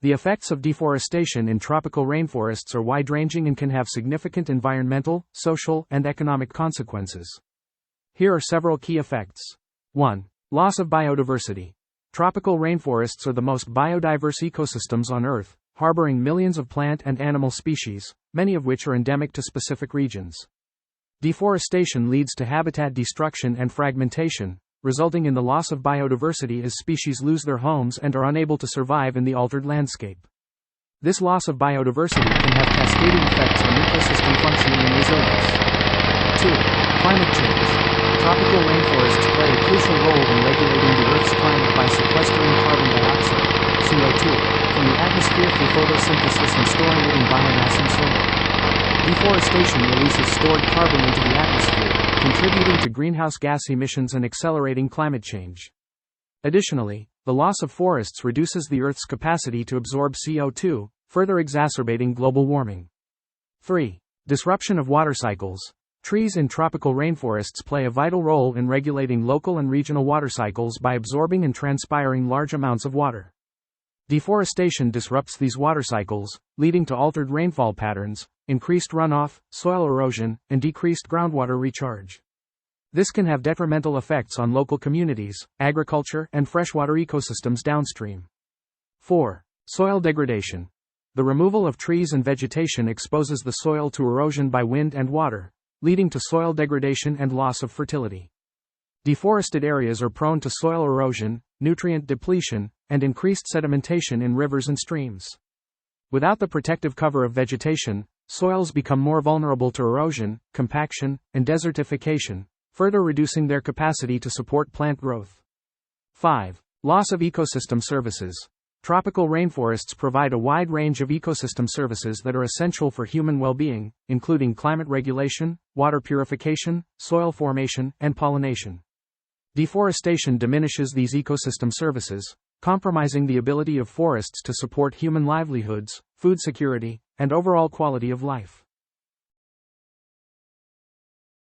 The effects of deforestation in tropical rainforests are wide-ranging and can have significant environmental, social, and economic consequences. Here are several key effects. 1. Loss of biodiversity. Tropical rainforests are the most biodiverse ecosystems on Earth, harboring millions of plant and animal species, many of which are endemic to specific regions. Deforestation leads to habitat destruction and fragmentation, resulting in the loss of biodiversity as species lose their homes and are unable to survive in the altered landscape. This loss of biodiversity can have cascading effects on ecosystem functioning and resilience. 2. Climate change. Tropical rainforests play a crucial role in regulating the Earth's climate by sequestering carbon dioxide, CO2, from the atmosphere through photosynthesis and storing it in biomass and soil. Deforestation releases stored carbon into the atmosphere, contributing to greenhouse gas emissions and accelerating climate change. Additionally, the loss of forests reduces the Earth's capacity to absorb CO2, further exacerbating global warming. 3. Disruption of water cycles. Trees in tropical rainforests play a vital role in regulating local and regional water cycles by absorbing and transpiring large amounts of water. Deforestation disrupts these water cycles, leading to altered rainfall patterns, increased runoff, soil erosion, and decreased groundwater recharge. This can have detrimental effects on local communities, agriculture, and freshwater ecosystems downstream. 4. Soil degradation. The removal of trees and vegetation exposes the soil to erosion by wind and water, leading to soil degradation and loss of fertility. Deforested areas are prone to soil erosion, nutrient depletion, and increased sedimentation in rivers and streams. Without the protective cover of vegetation, soils become more vulnerable to erosion, compaction, and desertification, further reducing their capacity to support plant growth. 5. Loss of ecosystem services. Tropical rainforests provide a wide range of ecosystem services that are essential for human well-being, including climate regulation, water purification, soil formation, and pollination. Deforestation diminishes these ecosystem services, compromising the ability of forests to support human livelihoods, food security, and overall quality of life.